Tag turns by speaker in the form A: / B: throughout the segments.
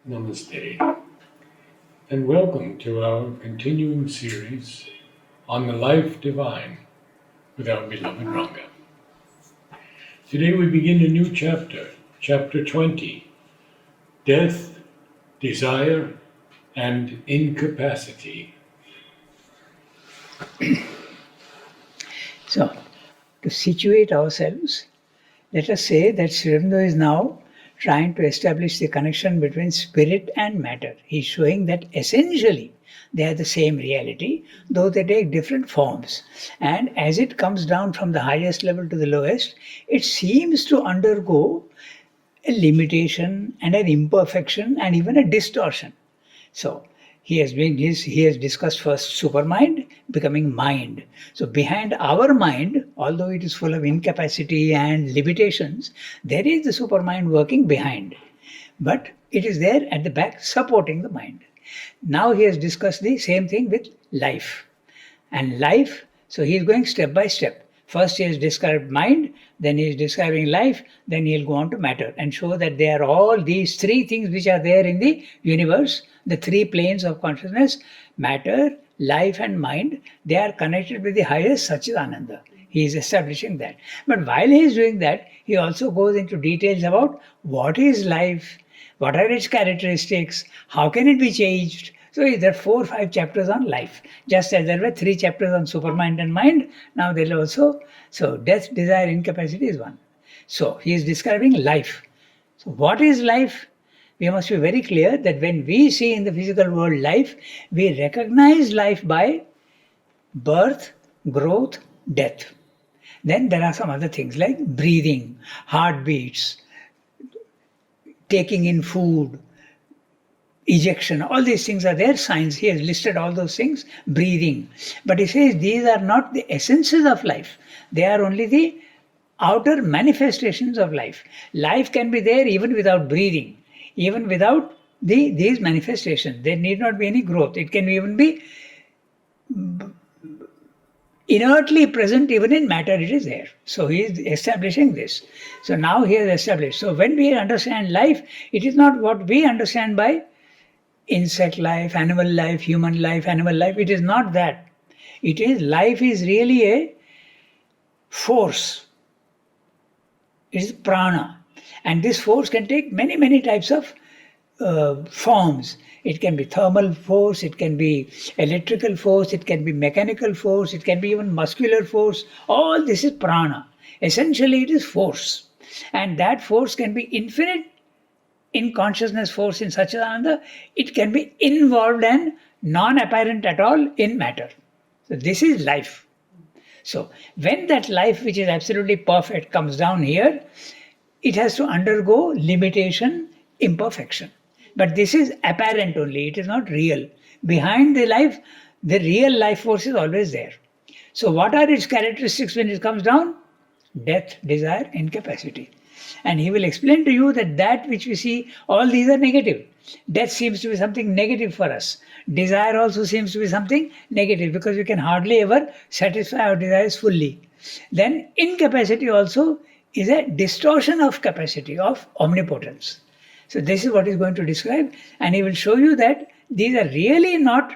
A: Namaste, and welcome to our continuing series on the life divine with our beloved Ranga. Today we begin a new chapter, chapter 20, Death, Desire, and Incapacity.
B: So, to situate ourselves, let us say that Sri Aurobindo is now trying to establish the connection between spirit and matter. He's showing that essentially they are the same reality, though they take different forms. And as it comes down from the highest level to the lowest, it seems to undergo a limitation and an imperfection and even a distortion. So he has discussed first supermind becoming mind. So behind our mind, although it is full of incapacity and limitations, there is the supermind working behind. But it is there at the back supporting the mind. Now he has discussed the same thing with life. And life, so he is going step by step. First he has described mind, then he is describing life, then he'll go on to matter and show that they are all these three things which are there in the universe, the three planes of consciousness, matter, life and mind, they are connected with the highest Satchidananda. He is establishing that. But while he is doing that, he also goes into details about what is life, what are its characteristics, how can it be changed. So there are 4 or 5 chapters on life. Just as there were 3 chapters on supermind and mind, now there are also, so death, desire, incapacity is one. So he is describing life. So what is life? We must be very clear that when we see in the physical world life, we recognize life by birth, growth, death. Then there are some other things like breathing, heartbeats, taking in food, ejection, all these things are there, signs. He has listed all those things, breathing. But he says these are not the essences of life, they are only the outer manifestations of life. Life can be there even without breathing, even without these manifestations. There need not be any growth. It can even be inertly present even in matter, it is there. So he is establishing this. So now he has established. So when we understand life, it is not what we understand by insect life, animal life, human life, animal life. It is not that. It is life is really a force. It is prana. And this force can take many, many types of forms. It can be thermal force, it can be electrical force, it can be mechanical force, it can be even muscular force. All this is prana. Essentially, it is force. And that force can be infinite in consciousness force in Satchidananda, it can be involved and non-apparent at all in matter. So this is life. So when that life which is absolutely perfect comes down here, it has to undergo limitation, imperfection. But this is apparent only, it is not real. Behind the life, the real life force is always there. So what are its characteristics when it comes down? Death, desire, incapacity. And he will explain to you that that which we see, all these are negative. Death seems to be something negative for us. Desire also seems to be something negative because we can hardly ever satisfy our desires fully. Then incapacity also is a distortion of capacity, of omnipotence. So this is what he's going to describe, and he will show you that these are really not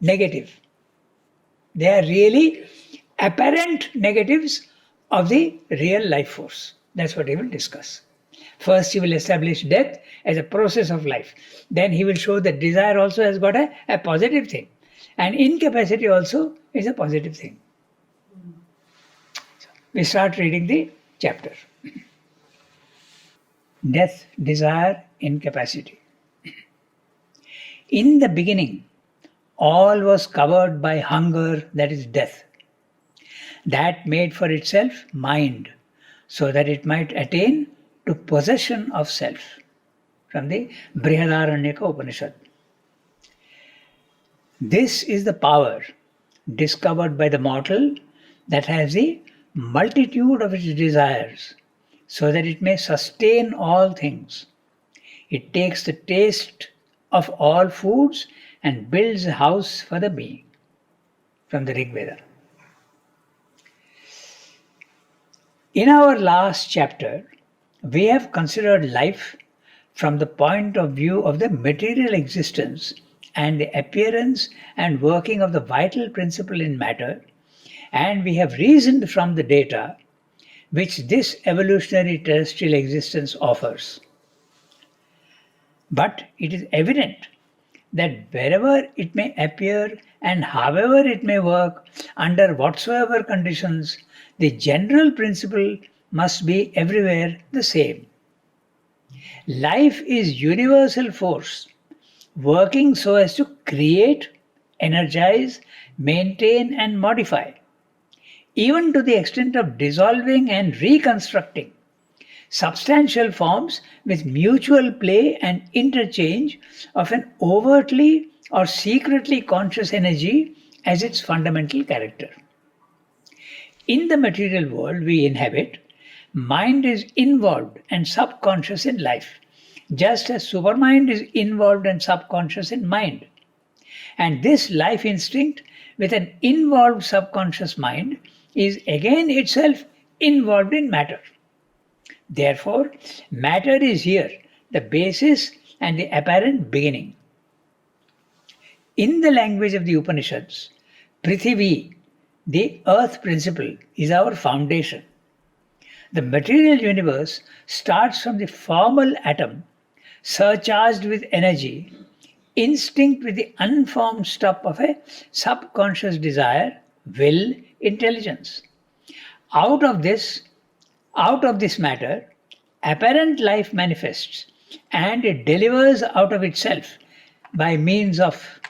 B: negative. They are really apparent negatives of the real life force. That's what he will discuss. First, he will establish death as a process of life. Then he will show that desire also has got a positive thing. And incapacity also is a positive thing. So we start reading the chapter. Death, desire, incapacity. In the beginning, all was covered by hunger, that is death. That made for itself mind, so that it might attain to possession of self. From the Brihadaranyaka Upanishad. This is the power discovered by the mortal that has the multitude of its desires, so that it may sustain all things. It takes the taste of all foods and builds a house for the being. From the Rig Veda. In our last chapter, we have considered life from the point of view of the material existence and the appearance and working of the vital principle in matter, and we have reasoned from the data which this evolutionary terrestrial existence offers. But it is evident that wherever it may appear and however it may work, under whatsoever conditions, the general principle must be everywhere the same. Life is universal force, working so as to create, energize, maintain, and modify, even to the extent of dissolving and reconstructing substantial forms with mutual play and interchange of an overtly or secretly conscious energy as its fundamental character. In the material world we inhabit, mind is involved and subconscious in life, just as supermind is involved and subconscious in mind. And this life instinct with an involved subconscious mind is again itself involved in matter. Therefore, matter is here the basis and the apparent beginning. In the language of the Upanishads, Prithivi, the earth principle, is our foundation. The material universe starts from the formal atom, surcharged with energy, instinct with the unformed stuff of a subconscious desire, will, intelligence. Out of this matter, apparent life manifests, and it delivers out of itself by means of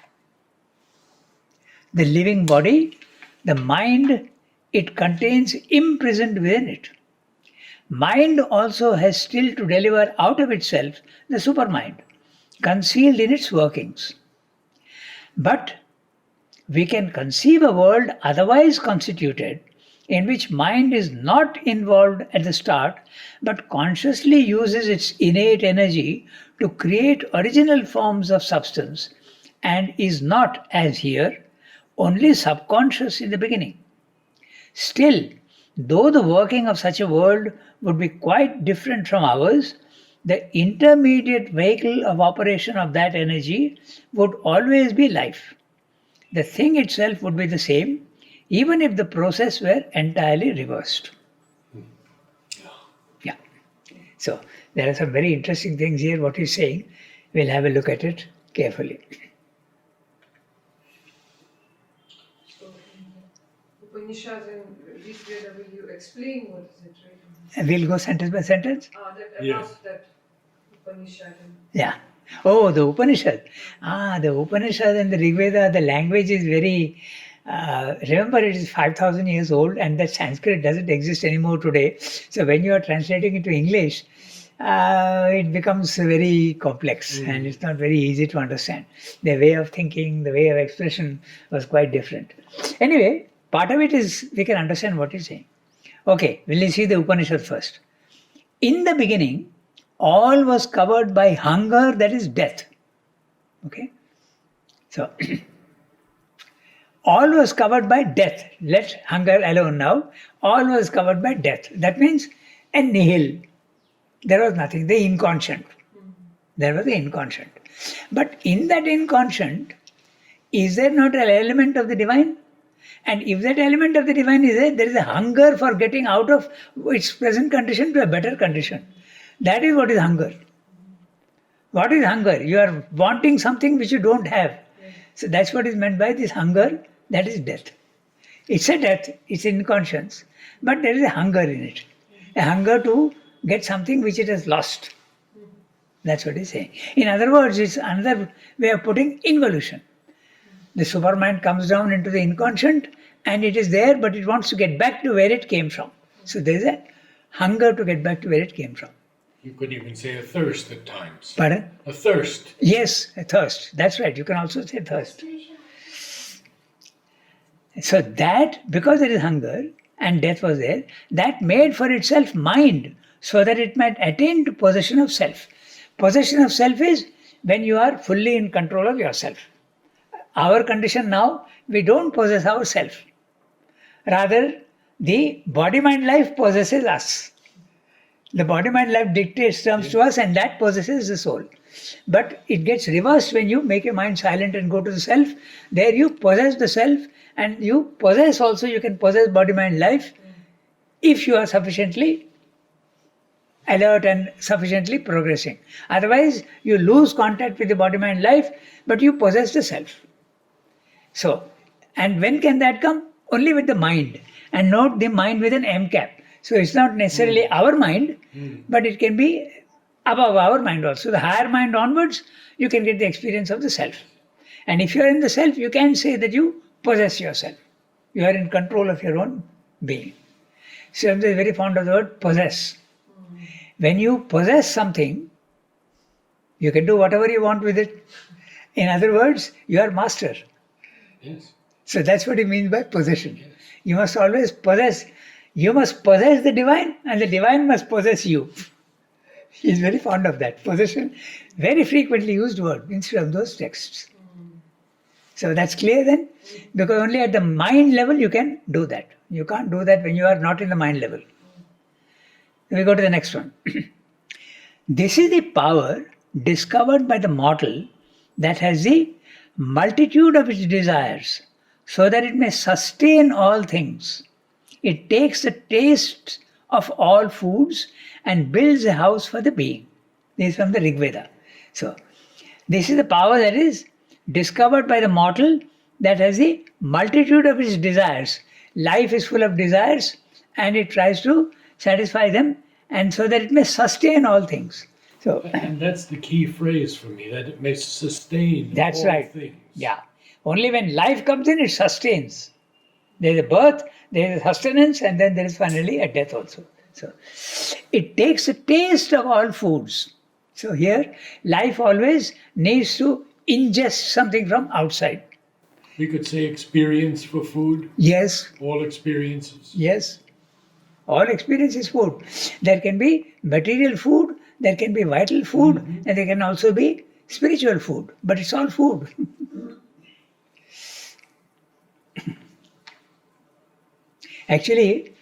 B: the living body, the mind it contains imprisoned within it. Mind also has still to deliver out of itself the supermind, concealed in its workings. But we can conceive a world otherwise constituted, in which mind is not involved at the start, but consciously uses its innate energy to create original forms of substance, and is not, as here, only subconscious in the beginning. Still, though the working of such a world would be quite different from ours, the intermediate vehicle of operation of that energy would always be life. The thing itself would be the same, even if the process were entirely reversed. Yeah. So there are some very interesting things here, what he's saying. We'll have a look at it carefully.
C: So, Upanishad and Rig Veda, will you explain what is it, right?
B: And we'll go sentence by sentence.
C: That
A: Yes.
C: about that Upanishad and
B: Yeah. Oh, the Upanishad. The Upanishad and the Rig Veda, the language is very. Remember, it is 5,000 years old, and that Sanskrit doesn't exist anymore today. So when you are translating into English, it becomes very complex and it's not very easy to understand. Their way of thinking, the way of expression was quite different. Anyway, part of it is we can understand what he's saying. Okay, we'll see the Upanishad first. In the beginning, all was covered by hunger, that is death. Okay? So, all was covered by death. Let hunger alone now. All was covered by death. That means a nihil. There was nothing, the inconscient. There was the inconscient. But in that inconscient, is there not an element of the divine? And if that element of the divine is there is a hunger for getting out of its present condition to a better condition. That is what is hunger. What is hunger? You are wanting something which you don't have. So that's what is meant by this hunger, that is death. It's a death, it's inconscience, but there is a hunger in it. A hunger to get something which it has lost. That's what he's saying. In other words, it's another way of putting involution. The supermind comes down into the inconscient and it is there, but it wants to get back to where it came from. So there's a hunger to get back to where it came from.
A: You could even say a thirst at times.
B: Pardon?
A: A thirst.
B: Yes, a thirst. That's right. You can also say thirst. So that, because there is hunger and death was there, that made for itself mind so that it might attain to possession of self. Possession of self is when you are fully in control of yourself. Our condition now, we don't possess ourself. Rather, the body-mind life possesses us. The body, mind, life dictates terms to us, and that possesses the soul. But it gets reversed when you make your mind silent and go to the self. There you possess the self, and you possess also, you can possess body, mind, life if you are sufficiently alert and sufficiently progressing. Otherwise, you lose contact with the body, mind, life, but you possess the self. So, and when can that come? Only with the mind. And note the mind with an M cap. So it's not necessarily our mind, but it can be above our mind also. The higher mind onwards, you can get the experience of the self. And if you are in the self, you can say that you possess yourself. You are in control of your own being. Sridhar is very fond of the word possess. When you possess something, you can do whatever you want with it. In other words, you are master.
A: Yes.
B: So that's what he means by possession. You must always possess. You must possess the divine, and the divine must possess you. He is very fond of that. Possession, very frequently used word instead of those texts. So that's clear then? Because only at the mind level you can do that. You can't do that when you are not in the mind level. We go to the next one. This is the power discovered by the mortal that has the multitude of its desires, so that it may sustain all things. It takes the taste of all foods and builds a house for the being. This is from the Rig Veda. So, this is the power that is discovered by the mortal that has the multitude of its desires. Life is full of desires and it tries to satisfy them, and so that it may sustain all things. So,
A: And that's the key phrase for me, that it may sustain
B: that's
A: all
B: right.
A: things.
B: Yeah. Only when life comes in, it sustains. There is a birth, there is a sustenance, and then there is finally a death also. So, it takes a taste of all foods. So, here, life always needs to ingest something from outside.
A: We could say experience for food,
B: Yes,
A: all experiences.
B: yes. All experience is food. There can be material food, there can be vital food, and there can also be spiritual food. But it's all food. Actually,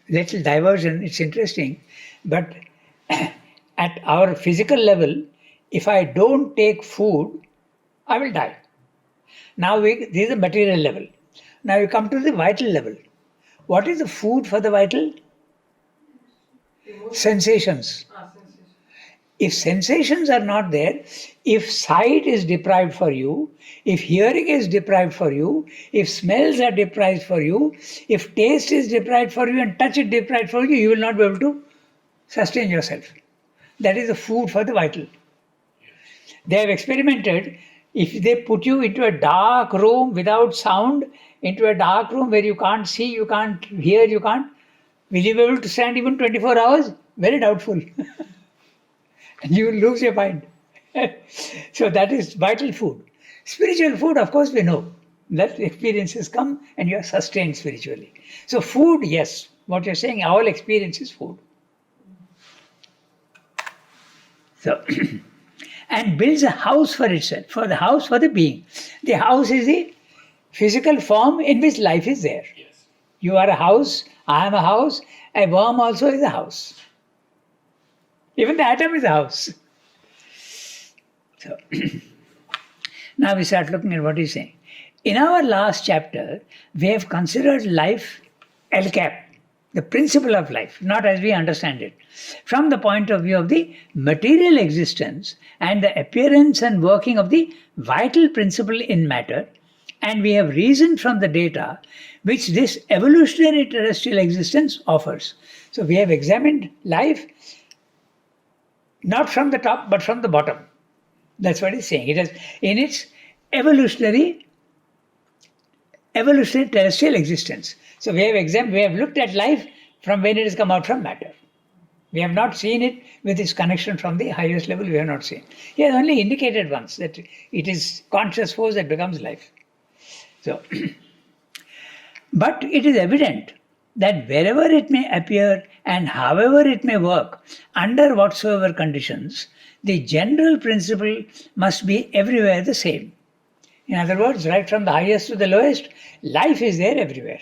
B: little diversion, it's interesting, but at our physical level, if I don't take food, I will die. Now, this is the material level. Now, we come to the vital level. What is the food for the vital? Sensations.
C: Sensation.
B: If sensations are not there, if sight is deprived for you, if hearing is deprived for you, if smells are deprived for you, if taste is deprived for you and touch is deprived for you, you will not be able to sustain yourself. That is the food for the vital. They have experimented. If they put you into a dark room without sound, into a dark room where you can't see, you can't hear, you can't, will you be able to stand even 24 hours? Very doubtful. And you will lose your mind. So that is vital food. Spiritual food, of course, we know that experiences come and you are sustained spiritually. So food, yes, what you're saying, all experience is food. So, and builds a house for itself, for the house for the being. The house is the physical form in which life is there.
A: Yes.
B: You are a house, I am a house, a worm also is a house. Even the atom is a house. So, now we start looking at what he's saying. In our last chapter, we have considered life El Cap, the principle of life, not as we understand it, from the point of view of the material existence and the appearance and working of the vital principle in matter, and we have reasoned from the data which this evolutionary terrestrial existence offers. So we have examined life not from the top but from the bottom. That's what he's saying. It is in its evolutionary terrestrial existence. So we have examined, we have looked at life from when it has come out from matter. We have not seen it with its connection from the highest level. We have not seen. He has only indicated once that it is conscious force that becomes life. So, but it is evident that wherever it may appear and however it may work, under whatsoever conditions, the general principle must be everywhere the same. In other words, right from the highest to the lowest, life is there everywhere.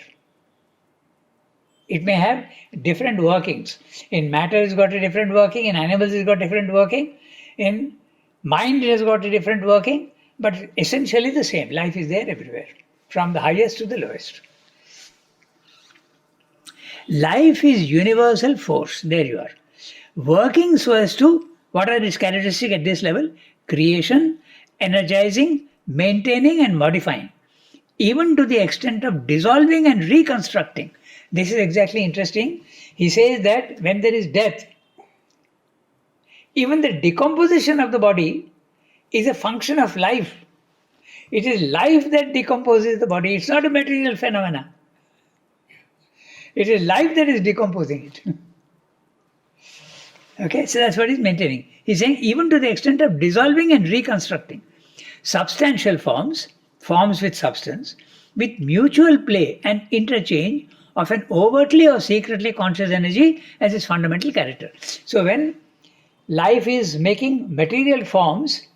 B: It may have different workings. In matter, it's got a different working. In animals, it's got different working. In mind, it has got a different working. But essentially the same. Life is there everywhere, from the highest to the lowest. Life is universal force. There you are. Working so as to, what are its characteristics at this level? Creation, energizing, maintaining, and modifying, even to the extent of dissolving and reconstructing. This is exactly interesting. He says that when there is death, even the decomposition of the body is a function of life. It is life that decomposes the body. It's not a material phenomena. It is life that is decomposing it. Okay, so that's what he's maintaining. He's saying even to the extent of dissolving and reconstructing substantial forms, forms with substance, with mutual play and interchange of an overtly or secretly conscious energy as its fundamental character. So when life is making material forms,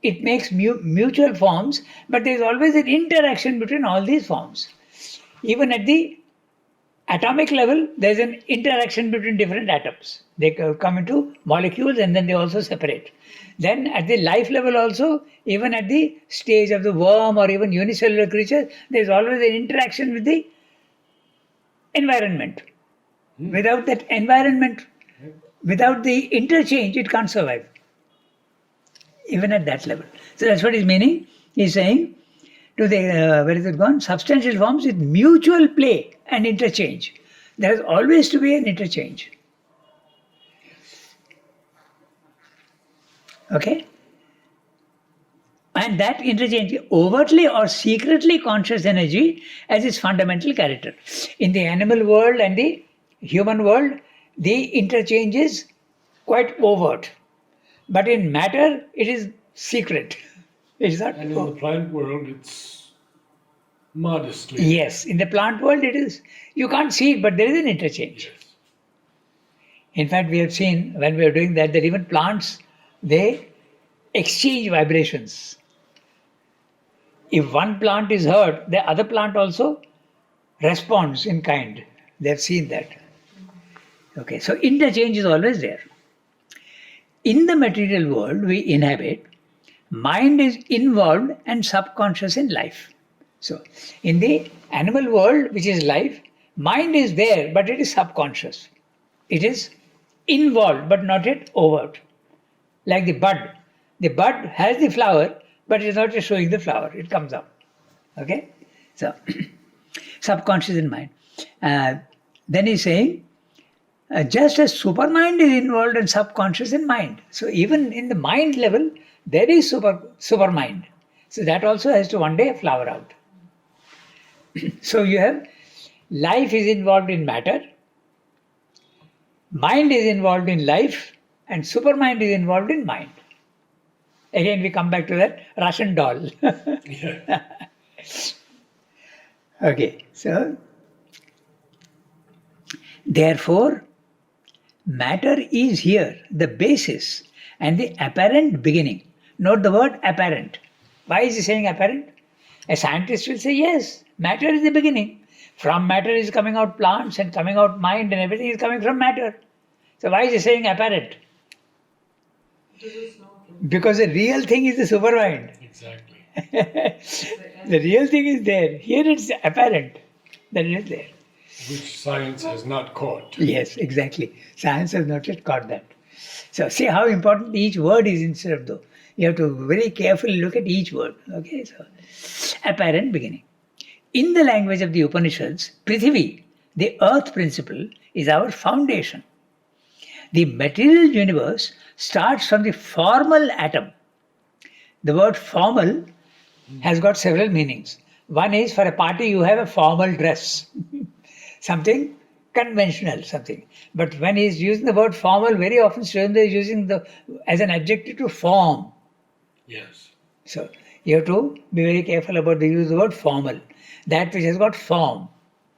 B: it makes mutual forms, but there is always an interaction between all these forms. Even at the atomic level, there is an interaction between different atoms. They come into molecules and then they also separate. Then at the life level also, even at the stage of the worm or even unicellular creatures, there is always an interaction with the environment. Without that environment, without the interchange, it can't survive. Even at that level. So that's what he's meaning. He's saying to the, where is it gone? Substantial forms with mutual play and interchange. There has always to be an interchange. Okay? And that interchange, overtly or secretly conscious energy as its fundamental character. In the animal world and the human world, the interchange is quite overt. But in matter, it is secret. It is not.
A: And in the plant world, it's modestly.
B: Yes, in the plant world, it is. You can't see it, but there is an interchange.
A: Yes.
B: In fact, we have seen when we are doing that even plants, they exchange vibrations. If one plant is hurt, the other plant also responds in kind. They have seen that. Okay, so interchange is always there. In the material world we inhabit, mind is involved and subconscious in life. So, in the animal world, which is life, mind is there, but it is subconscious. It is involved, but not yet overt. Like the bud. The bud has the flower, but it is not yet showing the flower. It comes up. Okay? So, subconscious in mind. Then he's saying, just as supermind is involved and subconscious in mind. So even in the mind level, there is supermind. So that also has to one day flower out. So you have life is involved in matter, mind is involved in life, and supermind is involved in mind. Again, we come back to that Russian doll.
A: Yeah.
B: Okay, so therefore, matter is here the basis and the apparent beginning. Note the word apparent. Why is he saying apparent? A scientist will say, yes, matter is the beginning. From matter is coming out plants and coming out mind and everything is coming from matter. So why is he saying apparent? Because the real thing is the supermind.
A: Exactly.
B: The real thing is there. Here it's apparent that it is there.
A: Which science has not caught.
B: Yes, exactly. Science has not yet caught that. So see how important each word is instead of though. You have to very carefully look at each word. Okay, so apparent beginning. In the language of the Upanishads, Prithvi, the earth principle, is our foundation. The material universe starts from the formal atom. The word formal has got several meanings. One is for a party you have a formal dress. Something conventional, something. But when he is using the word formal, very often Srivendra is using the as an adjective to form.
A: Yes.
B: So you have to be very careful about the use of the word formal. That which has got form.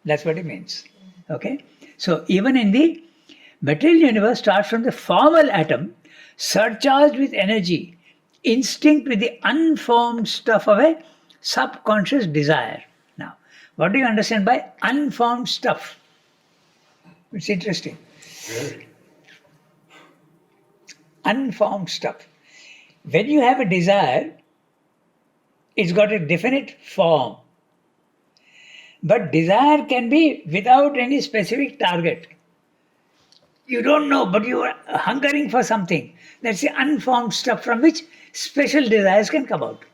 B: That's what it means. Okay? So even in the material universe starts from the formal atom, surcharged with energy, instinct with the unformed stuff of a subconscious desire. Now, what do you understand by unformed stuff? It's interesting.
A: Very.
B: Unformed stuff. When you have a desire, it's got a definite form. But desire can be without any specific target. You don't know, but you are hungering for something. That's the unformed stuff from which special desires can come out.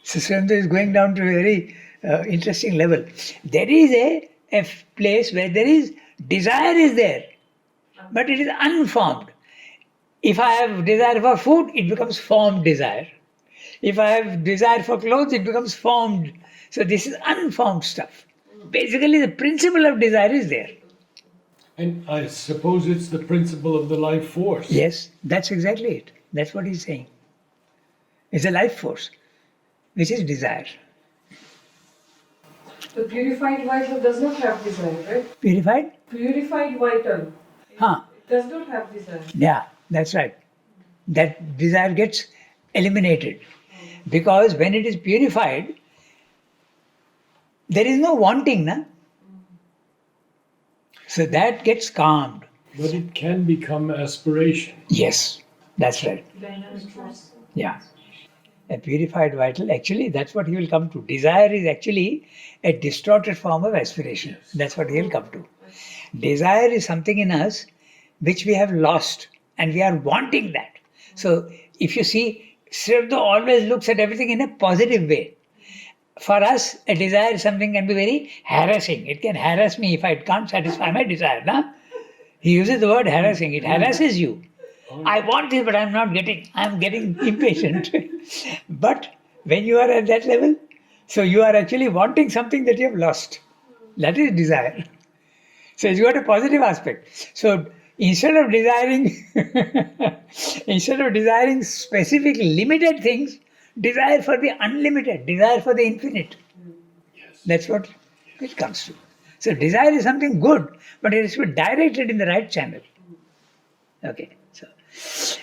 B: So Swamdeva is going down to a very interesting level. There is a place where there is desire is there, but it is unformed. If I have desire for food, it becomes formed desire. If I have desire for clothes, it becomes formed. So this is unformed stuff. Basically, the principle of desire is there.
A: And I suppose it's the principle of the life force.
B: Yes, that's exactly it. That's what he's saying. It's a life force, which is desire.
C: The purified vital does not have desire, right?
B: Purified?
C: Purified vital.
B: Huh.
C: It does not have desire.
B: Yeah, that's right. That desire gets eliminated. Because when it is purified, there is no wanting, na? So that gets calmed.
A: But it can become aspiration.
B: Yes, that's right.
C: Dynamic force.
B: Yeah. A purified vital, actually, that's what he will come to. Desire is actually a distorted form of aspiration. That's what he will come to. Desire is something in us which we have lost and we are wanting that. So if you see, Srivda always looks at everything in a positive way. For us, a desire something can be very harassing. It can harass me if I can't satisfy my desire. Na? He uses the word harassing. It harasses you. I want this, but I'm not getting. I'm getting impatient. But when you are at that level, so you are actually wanting something that you have lost. That is desire. So it's got a positive aspect. So instead of desiring specific limited things, desire for the unlimited, desire for the infinite.
A: Yes.
B: That's what it comes to. So desire is something good, but it is to be directed in the right channel. Okay. So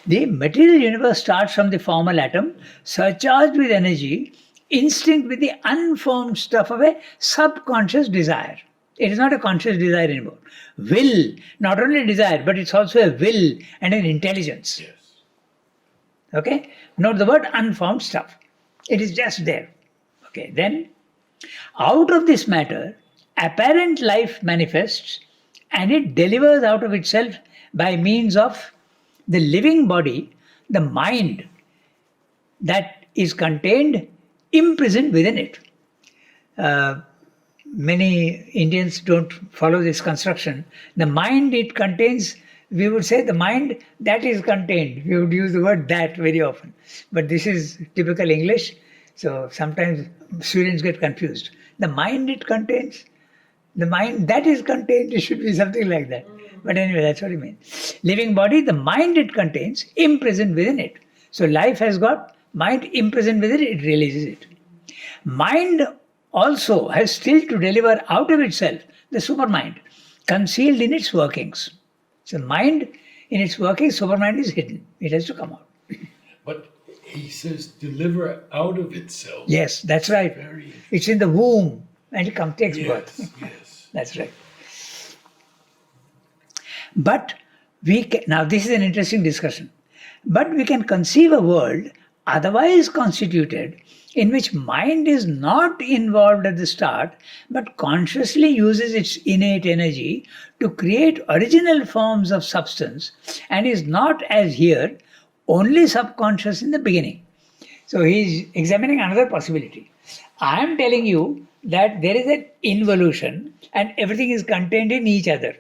B: the material universe starts from the formal atom, surcharged with energy, instinct with the unformed stuff of a subconscious desire. It is not a conscious desire anymore. Will, not only desire, but it's also a will and an intelligence.
A: Yes.
B: Okay? Note the word unformed stuff. It is just there. Okay, then out of this matter, apparent life manifests and it delivers out of itself by means of the living body, the mind that is contained, imprisoned within it. Many Indians don't follow this construction. The mind it contains, we would say the mind that is contained. We would use the word that very often. But this is typical English, so sometimes students get confused. The mind it contains, the mind that is contained, it should be something like that. But anyway, that's what he means. Living body, the mind it contains, imprisoned within it. So life has got mind imprisoned within it, it releases it. Mind also has still to deliver out of itself the supermind, concealed in its workings. So mind in its workings, supermind is hidden. It has to come out.
A: But he says deliver out of itself.
B: Yes, that's right.
A: Very.
B: It's in the womb and it takes birth.
A: Yes, yes.
B: That's right. But now this is an interesting discussion. But we can conceive a world otherwise constituted in which mind is not involved at the start but consciously uses its innate energy to create original forms of substance and is not, as here, only subconscious in the beginning. So he is examining another possibility. I am telling you that there is an involution and everything is contained in each other.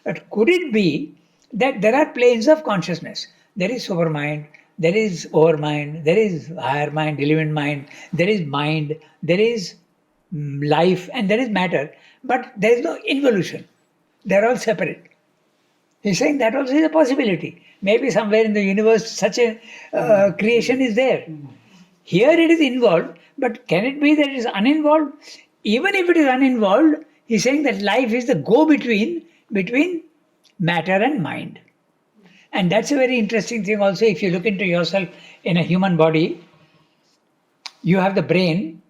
B: But could it be that there are planes of consciousness? There is supermind, there is overmind, there is higher mind, element mind, there is mind, there is life, and there is matter. But there is no involution. They are all separate. He's saying that also is a possibility. Maybe somewhere in the universe such a creation is there. Here it is involved, but can it be that it is uninvolved? Even if it is uninvolved, he's saying that life is the go-between between matter and mind. And that's a very interesting thing also. If you look into yourself in a human body, you have the brain,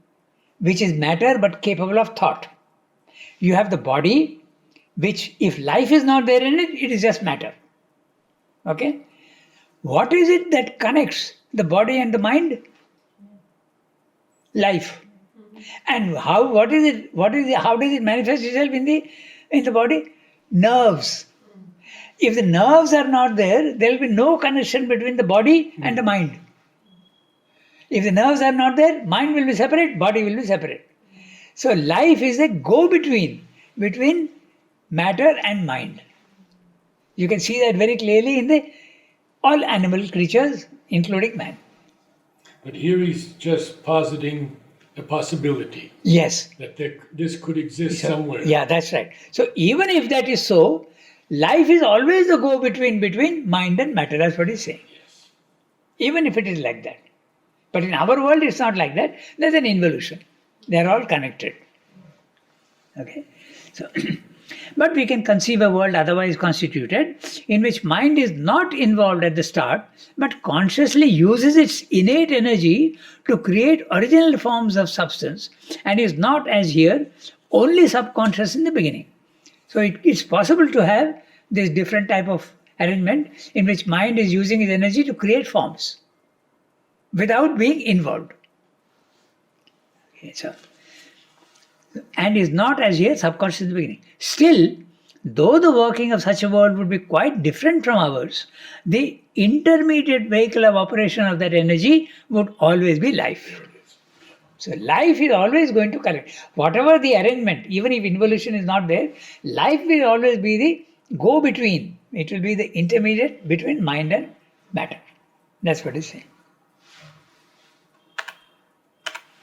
B: which is matter but capable of thought. You have the body, which if life is not there in it, it is just matter. Okay? What is it that connects the body and the mind? Life. And how? What is it? How does it manifest itself in the body? Nerves. If the nerves are not there, there will be no connection between the body and the mind. If the nerves are not there, mind will be separate, body will be separate. So life is a between matter and mind. You can see that very clearly in all animal creatures, including man.
A: But here he's just positing a possibility
B: Yes.
A: that this could exist
B: So,
A: somewhere.
B: yeah, that's right. So even if that is so, life is always the between mind and matter. That's what he's saying.
A: Yes.
B: Even if it is like that. But in our world, it's not like that. There's an involution. They're all connected. Okay? So, but we can conceive a world otherwise constituted in which mind is not involved at the start, but consciously uses its innate energy to create original forms of substance and is not, as here, only subconscious in the beginning. So it's possible to have this different type of arrangement in which mind is using its energy to create forms without being involved. Okay, so, and is not as yet subconscious in the beginning. Still, though the working of such a world would be quite different from ours, the intermediate vehicle of operation of that energy would always be life. So life is always going to connect. Whatever the arrangement, even if involution is not there, life will always be the go-between. It will be the intermediate between mind and matter. That's what he's saying.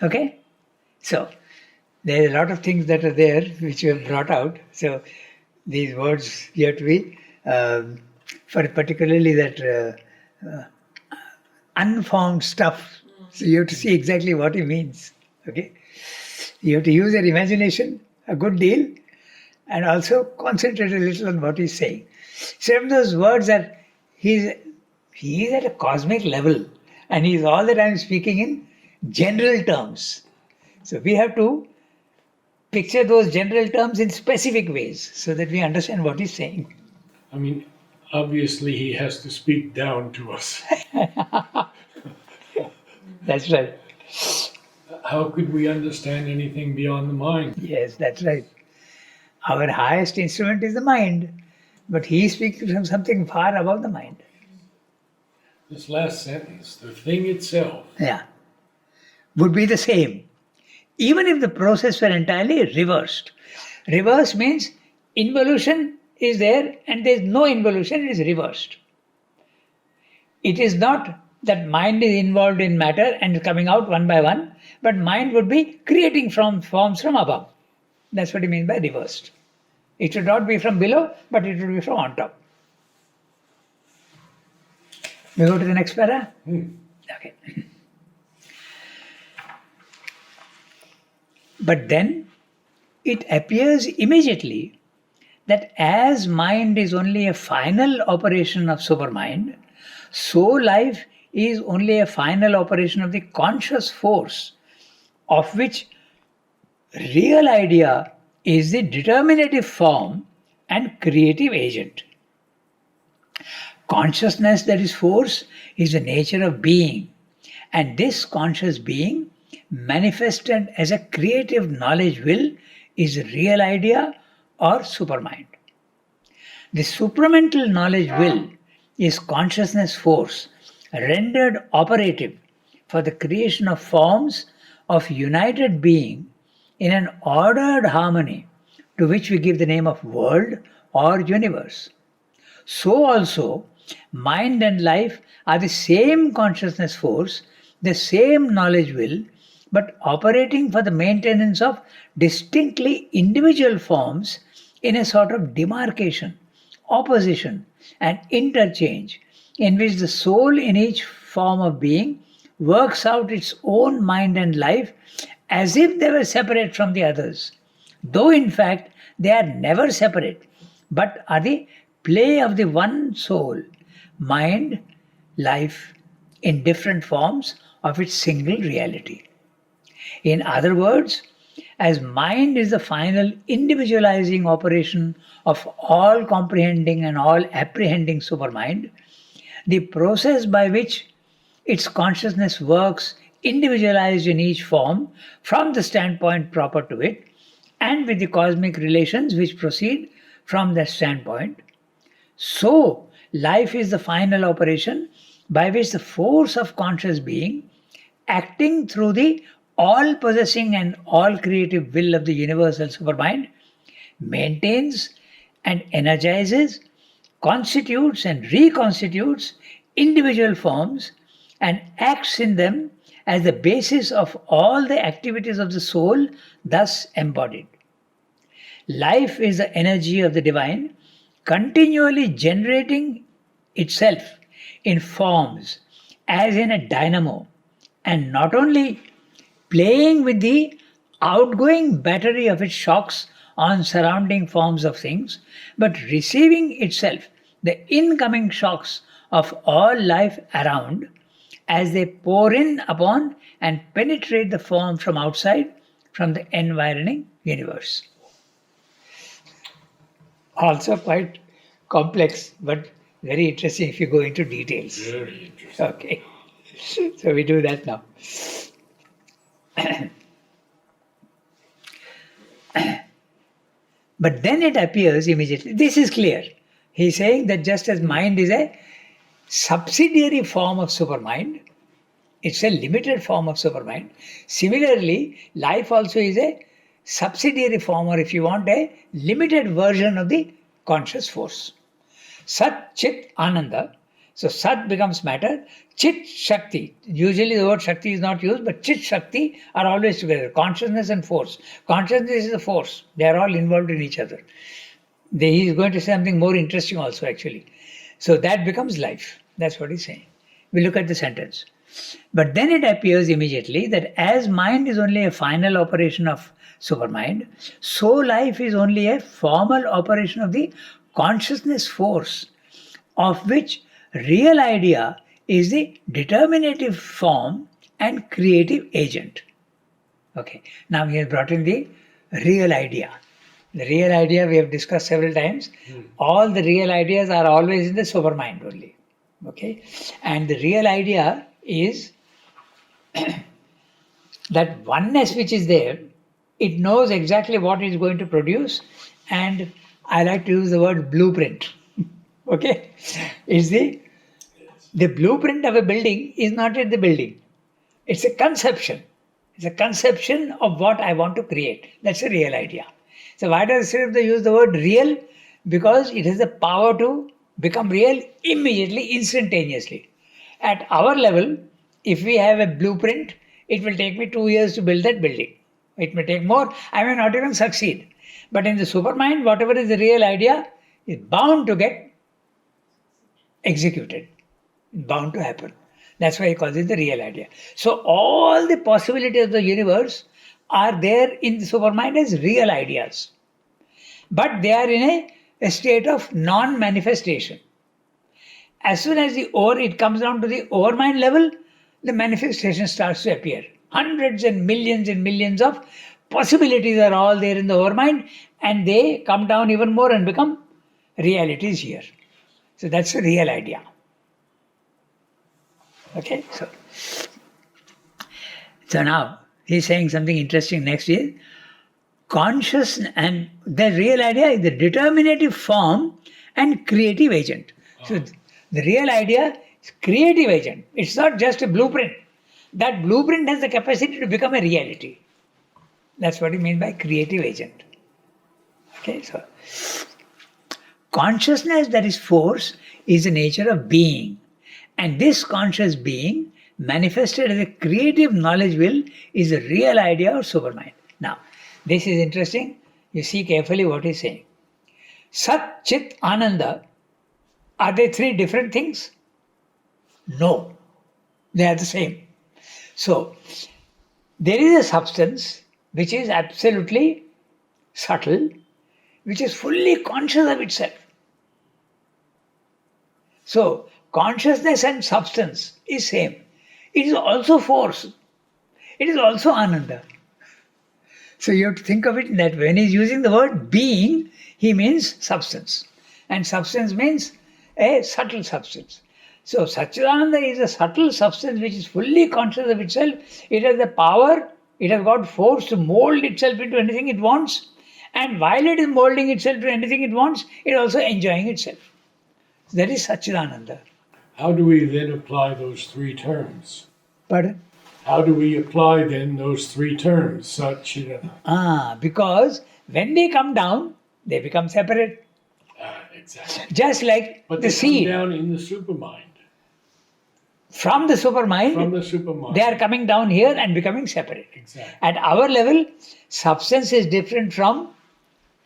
B: Okay? So, there are a lot of things that are there which you have brought out. So, these words you have to be, for particularly that unformed stuff. So, you have to see exactly what he means. Okay? You have to use your imagination a good deal and also concentrate a little on what he's saying. Some of those words are, he is at a cosmic level and he's all the time speaking in general terms. So we have to picture those general terms in specific ways so that we understand what he's saying.
A: I mean, obviously he has to speak down to us.
B: That's right.
A: How could we understand anything beyond the mind?
B: Yes, that's right. Our highest instrument is the mind, but he speaks from something far above the mind.
A: This last sentence, the thing itself.
B: Yeah. Would be the same. Even if the process were entirely reversed. Reverse means involution is there and there is no involution, it is reversed. It is not that mind is involved in matter and coming out one by one, but mind would be creating forms from above. That's what he means by reversed. It should not be from below, but it would be from on top. We go to the next para? Okay. But then it appears immediately that as mind is only a final operation of supermind, so life is only a final operation of the conscious force, of which real idea is the determinative form and creative agent. Consciousness, that is force, is the nature of being, and this conscious being, manifested as a creative knowledge will, is real idea or supermind. The supramental knowledge will is consciousness force rendered operative for the creation of forms of united being in an ordered harmony to which we give the name of world or universe. So also, mind and life are the same consciousness force, the same knowledge will, but operating for the maintenance of distinctly individual forms in a sort of demarcation, opposition, and interchange, in which the soul in each form of being works out its own mind and life as if they were separate from the others, though in fact they are never separate, but are the play of the one soul, mind, life, in different forms of its single reality. In other words, as mind is the final individualizing operation of all comprehending and all apprehending supermind, the process by which its consciousness works individualized in each form from the standpoint proper to it and with the cosmic relations which proceed from that standpoint. So, life is the final operation by which the force of conscious being, acting through the all possessing and all creative will of the universal supermind, maintains and energizes, constitutes and reconstitutes individual forms and acts in them as the basis of all the activities of the soul thus embodied. Life is the energy of the divine continually generating itself in forms as in a dynamo, and not only playing with the outgoing battery of its shocks on surrounding forms of things, but receiving itself the incoming shocks of all life around as they pour in upon and penetrate the form from outside, from the environing universe. Also quite complex, but very interesting if you go into details.
A: Very interesting.
B: Okay, so we do that now. But then it appears immediately. This is clear. He's saying that just as mind is a subsidiary form of supermind, it's a limited form of supermind. Similarly, life also is a subsidiary form, or if you want, a limited version of the conscious force. Sat, Chit, Ananda. So Sat becomes matter, Chit, Shakti. Usually the word Shakti is not used, but Chit, Shakti are always together. Consciousness and force. Consciousness is a force. They are all involved in each other. He is going to say something more interesting also actually. So that becomes life. That's what he's saying. We look at the sentence. But then it appears immediately that as mind is only a final operation of supermind, so life is only a formal operation of the consciousness force, of which real idea is the determinative form and creative agent. Okay, now he has brought in the real idea. The real idea we have discussed several times. All the real ideas are always in the supermind only. Okay, and the real idea is that oneness which is there, it knows exactly what it is going to produce, and I like to use the word blueprint. Okay, is the blueprint of a building is not yet the building. It's a conception. It's a conception of what I want to create. That's a real idea. So why does Srivda use the word real? Because it has the power to become real immediately, instantaneously. At our level, if we have a blueprint, it will take me 2 years to build that building. It may take more. I may not even succeed. But in the supermind, whatever is the real idea is bound to get executed, bound to happen. That's why he calls it the real idea. So all the possibilities of the universe are there in the supermind as real ideas. But they are in a state of non-manifestation. As soon as it comes down to the overmind level, the manifestation starts to appear. Hundreds and millions of possibilities are all there in the overmind, and they come down even more and become realities here. So that's the real idea. Okay, so now he's saying something interesting next is conscious, and the real idea is the determinative form and creative agent. So the real idea is creative agent. It's not just a blueprint. That blueprint has the capacity to become a reality. That's what he means by creative agent. Okay, so consciousness, that is force, is the nature of being. And this conscious being, manifested as a creative knowledge will, is a real idea or supermind. Now, this is interesting. You see carefully what he's saying. Sat, Chit, Ananda, are they three different things? No, they are the same. So, there is a substance which is absolutely subtle, which is fully conscious of itself. So, consciousness and substance is same. It is also force. It is also Ananda. So you have to think of it in that way. When he's using the word being, he means substance. And substance means a subtle substance. So Satchidananda is a subtle substance which is fully conscious of itself. It has the power, it has got force to mold itself into anything it wants. And while it is molding itself to anything it wants, it is also enjoying itself. That is Satchidananda.
A: How do we then apply those three terms?
B: Pardon?
A: How do we apply then those three terms? Satchidananda.
B: Because when they come down, they become separate.
A: Exactly.
B: Just like
A: But
B: the
A: they
B: seed.
A: come down in the supermind.
B: From the supermind,
A: From the supermind.
B: they are coming down here and becoming separate.
A: Exactly.
B: At our level, substance is different from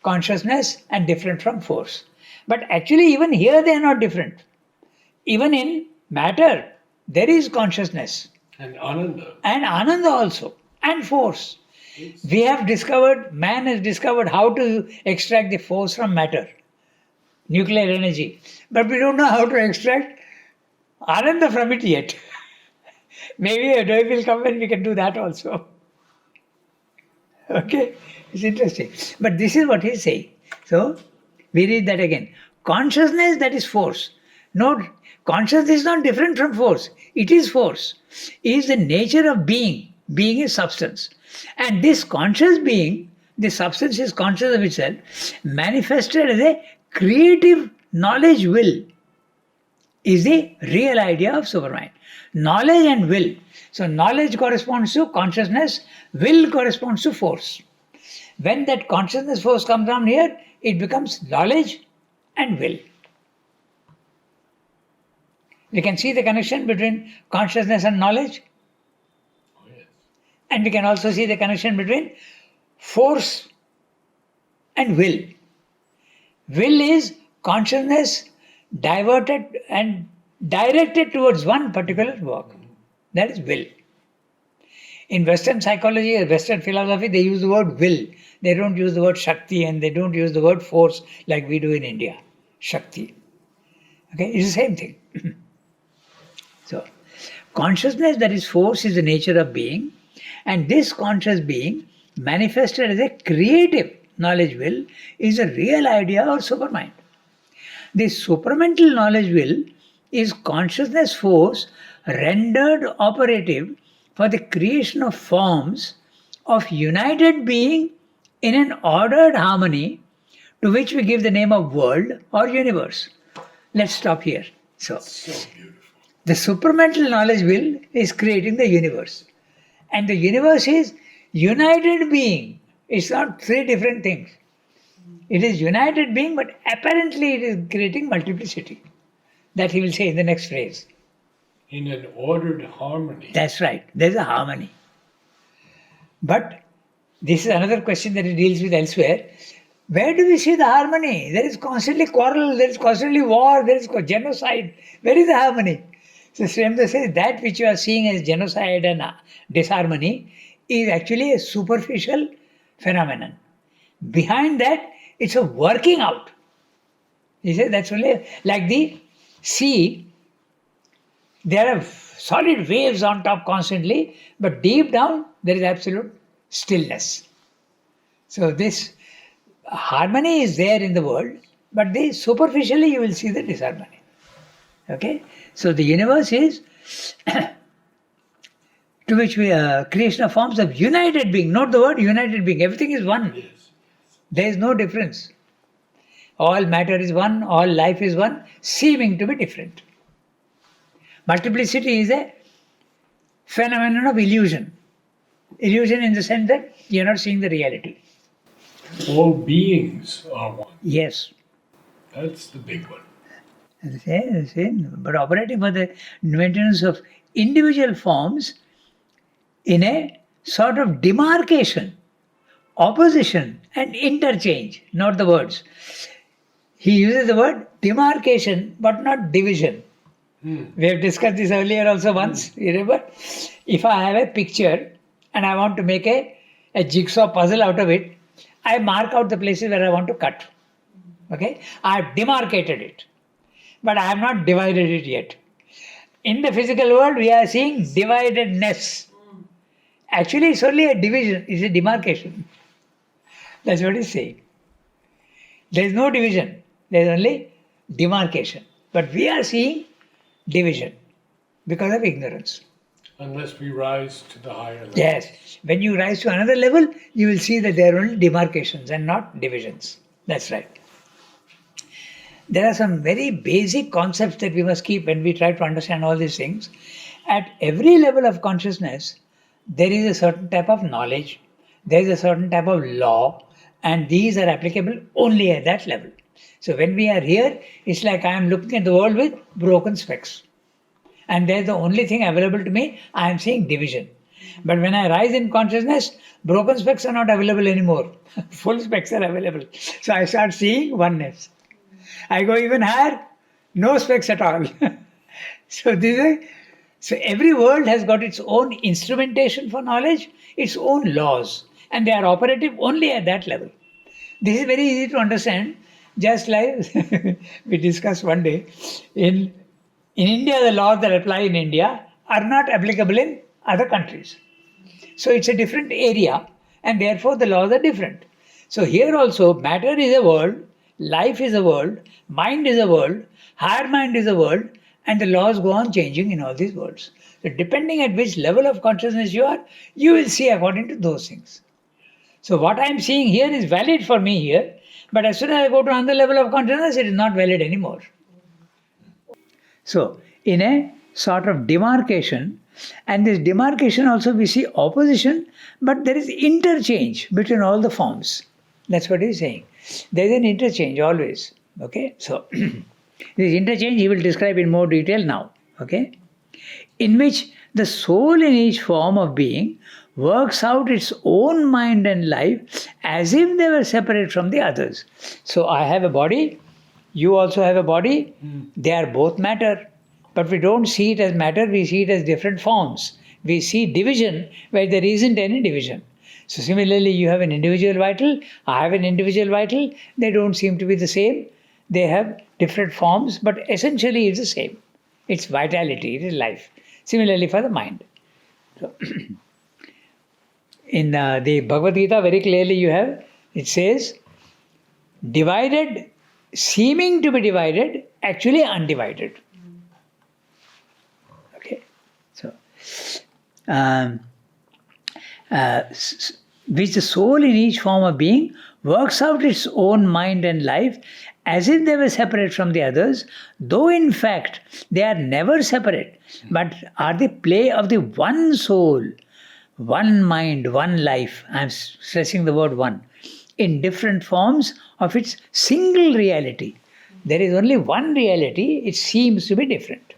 B: consciousness and different from force. But actually, even here, they are not different. Even in matter, there is consciousness.
A: And Ananda.
B: And Ananda also. And force. We have discovered, man has discovered how to extract the force from matter. Nuclear energy. But we don't know how to extract Ananda from it yet. Maybe a day will come when we can do that also. Okay? It's interesting. But this is what he's saying. So, we read that again. Consciousness, that is force. No, consciousness is not different from force. It is force. It is the nature of being. Being is substance. And this conscious being, this substance is conscious of itself, manifested as a creative knowledge will, is the real idea of supermind. Knowledge and will. So knowledge corresponds to consciousness, will corresponds to force. When that consciousness force comes down here, it becomes knowledge and will. We can see the connection between consciousness and knowledge.
A: Oh, yes.
B: And we can also see the connection between force and will. Will is consciousness diverted and directed towards one particular work. That is will. In Western psychology or Western philosophy, they use the word will. They don't use the word Shakti and they don't use the word force like we do in India. Shakti. Okay, it's the same thing. So, consciousness, that is force, is the nature of being. And this conscious being, manifested as a creative knowledge will, is a real idea or supermind. This supramental knowledge will is consciousness force rendered operative for the creation of forms of united being in an ordered harmony to which we give the name of world or universe. Let's stop here. So
A: beautiful.
B: the supramental knowledge will is creating the universe. And the universe is united being. It's not three different things. It is united being, but apparently it is creating multiplicity. That he will say in the next phrase.
A: In an ordered harmony.
B: That's right. There's a harmony. But this is another question that he deals with elsewhere. Where do we see the harmony? There is constantly quarrel, there is constantly war, there is genocide. Where is the harmony? So Sri Aurobindo says that which you are seeing as genocide and disharmony is actually a superficial phenomenon. Behind that, it's a working out. He says that's only like the sea. There are solid waves on top constantly, but deep down there is absolute stillness. So this harmony is there in the world, but superficially you will see the disharmony. Okay? So the universe is to which we creation of forms of united being, not the word united being. Everything is one.
A: Yes.
B: There is no difference. All matter is one, all life is one, seeming to be different. Multiplicity is a phenomenon of illusion. Illusion in the sense that you are not seeing the reality.
A: All beings are one.
B: Yes.
A: That's the big one.
B: But operating for the maintenance of individual forms in a sort of demarcation, opposition and interchange, not the words. He uses the word demarcation but not division. We have discussed this earlier also once, you remember? If I have a picture and I want to make a jigsaw puzzle out of it, I mark out the places where I want to cut. Okay? I have demarcated it. But I have not divided it yet. In the physical world, we are seeing dividedness. Actually, it's only a division, it's a demarcation. That's what he's saying. There is no division. There is only demarcation. But we are seeing division because of ignorance.
A: Unless we rise to the higher level.
B: Yes. When you rise to another level, you will see that there are only demarcations and not divisions. That's right. There are some very basic concepts that we must keep when we try to understand all these things. At every level of consciousness, there is a certain type of knowledge, there is a certain type of law, and these are applicable only at that level. So when we are here, it's like I am looking at the world with broken specs. And there's the only thing available to me, I am seeing division. But when I rise in consciousness, broken specs are not available anymore. Full specs are available. So I start seeing oneness. I go even higher, no specs at all. So every world has got its own instrumentation for knowledge, its own laws, and they are operative only at that level. This is very easy to understand, just like we discussed one day. In India, the laws that apply in India are not applicable in other countries. So it's a different area, and therefore the laws are different. So here also, matter is a world, life is a world, mind is a world, higher mind is a world, and the laws go on changing in all these worlds. So depending at which level of consciousness you are, you will see according to those things. So what I am seeing here is valid for me here, but as soon as I go to another level of consciousness, it is not valid anymore. So in a sort of demarcation, and this demarcation also we see opposition, but there is interchange between all the forms. That's what he's saying. There is an interchange always. Okay, so this interchange he will describe in more detail now. Okay, in which the soul in each form of being works out its own mind and life as if they were separate from the others. So I have a body, you also have a body, they are both matter, but we don't see it as matter, we see it as different forms. We see division where there isn't any division. So similarly, you have an individual vital, I have an individual vital, they don't seem to be the same. They have different forms, but essentially it's the same. It's vitality, it is life. Similarly for the mind. So, in the Bhagavad Gita, very clearly you have, it says, divided, seeming to be divided, actually undivided. Okay, so, which the soul in each form of being works out its own mind and life as if they were separate from the others, though in fact they are never separate, but are the play of the one soul, one mind, one life. I am stressing the word one, in different forms of its single reality. There is only one reality, it seems to be different.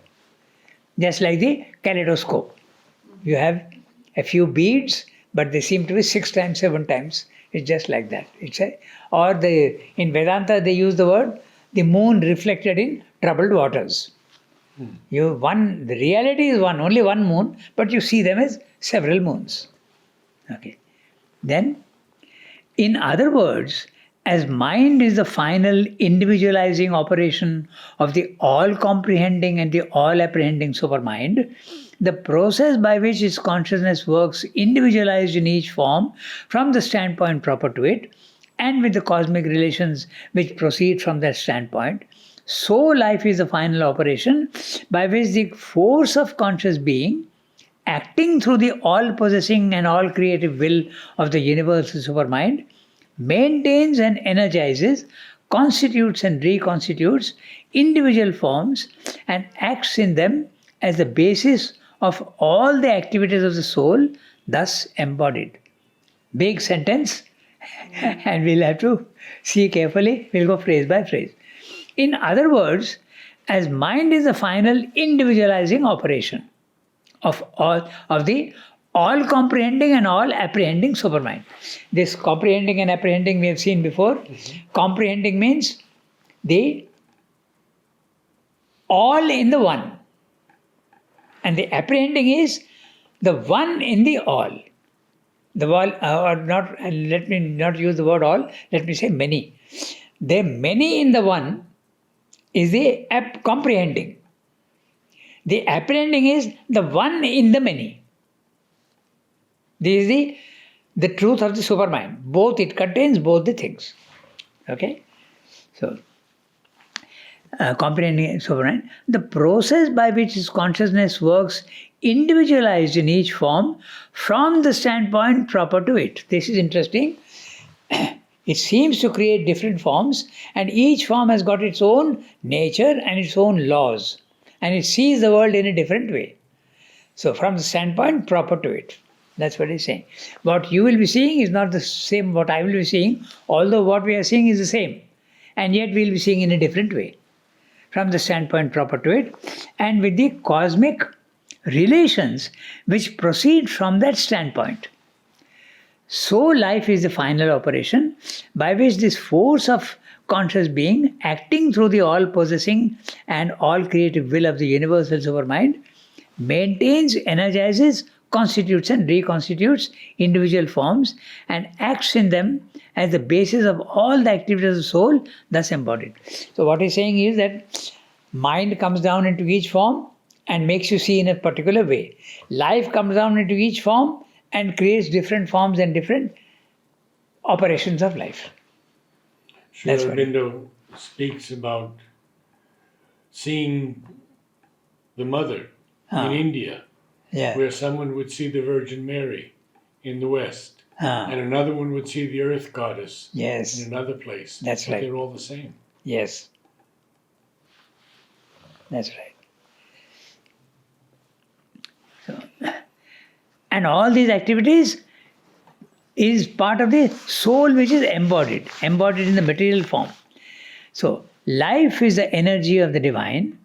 B: Just like the kaleidoscope. You have a few beads, but they seem to be 6 times, 7 times. It's just like that. In Vedanta they use the word, the moon reflected in troubled waters. The reality is one, only one moon, but you see them as several moons. Okay. Then, in other words, as mind is the final individualizing operation of the all-comprehending and the all-apprehending supermind, the process by which its consciousness works individualized in each form from the standpoint proper to it, and with the cosmic relations which proceed from that standpoint, so life is the final operation by which the force of conscious being, acting through the all-possessing and all-creative will of the universal supermind, maintains and energizes, constitutes and reconstitutes individual forms and acts in them as the basis of all the activities of the soul, thus embodied. Big sentence, and we'll have to see carefully, we'll go phrase by phrase. In other words, as mind is the final individualizing operation of the all-comprehending and all-apprehending supermind. This comprehending and apprehending we have seen before. Comprehending means the all in the one. And the apprehending is the one in the all. The all, or not, let me not use the word all, let me say many. The many in the one is the comprehending. The apprehending is the one in the many. This is the the truth of the supermind. Both, it contains both the things. Okay? So, comprehending supermind, the process by which his consciousness works individualized in each form from the standpoint proper to it. This is interesting. It seems to create different forms, and each form has got its own nature and its own laws, and it sees the world in a different way. So, from the standpoint proper to it. That's what he's saying. What you will be seeing is not the same what I will be seeing, although what we are seeing is the same. And yet we will be seeing in a different way, from the standpoint proper to it, and with the cosmic relations which proceed from that standpoint. So life is the final operation by which this force of conscious being, acting through the all-possessing and all-creative will of the universal supermind, maintains, energizes, constitutes and reconstitutes individual forms and acts in them as the basis of all the activities of the soul, thus embodied. So what he's saying is that mind comes down into each form and makes you see in a particular way. Life comes down into each form and creates different forms and different operations of life.
A: Sri
B: That's what-
A: Aurobindo speaks about seeing the mother in India,
B: Yeah.
A: where someone would see the Virgin Mary in the West, and another one would see the Earth Goddess
B: Yes.
A: in another place.
B: That's
A: But
B: right.
A: they're all the same.
B: Yes. That's right. So, and all these activities is part of the soul which is embodied in the material form. So, life is the energy of the divine,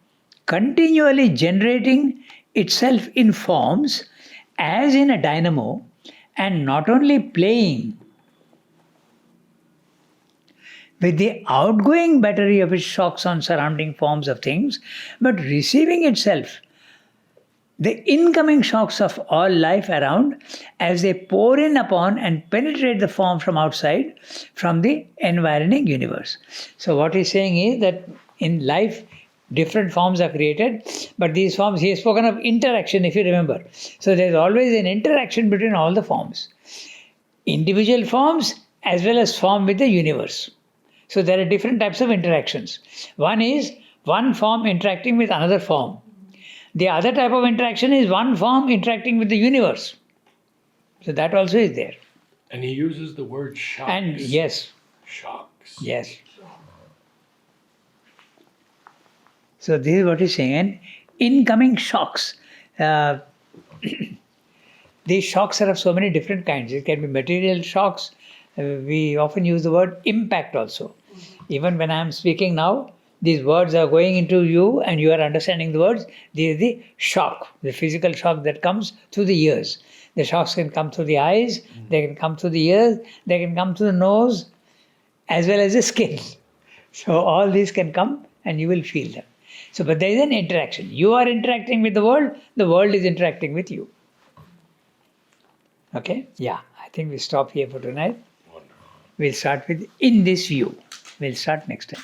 B: continually generating itself in forms as in a dynamo, and not only playing with the outgoing battery of its shocks on surrounding forms of things, but receiving itself the incoming shocks of all life around as they pour in upon and penetrate the form from outside, from the environing universe. So what he's saying is that in life, different forms are created, but these forms, he has spoken of interaction, if you remember. So there's always an interaction between all the forms. Individual forms as well as form with the universe. So there are different types of interactions. One is one form interacting with another form. The other type of interaction is one form interacting with the universe. So that also is there.
A: And he uses the word shocks.
B: And yes,
A: Shocks.
B: yes. So this is what he's saying. And incoming shocks. These shocks are of so many different kinds. It can be material shocks. We often use the word impact also. Even when I am speaking now, these words are going into you and you are understanding the words. This is the shock, the physical shock that comes through the ears. The shocks can come through the eyes, they can come through the ears, they can come through the nose, as well as the skin. So all these can come and you will feel them. So, but there is an interaction. You are interacting with the world is interacting with you. Okay? Yeah, I think we stop here for tonight.
A: Wonderful.
B: We'll start with in this view. We'll start next time.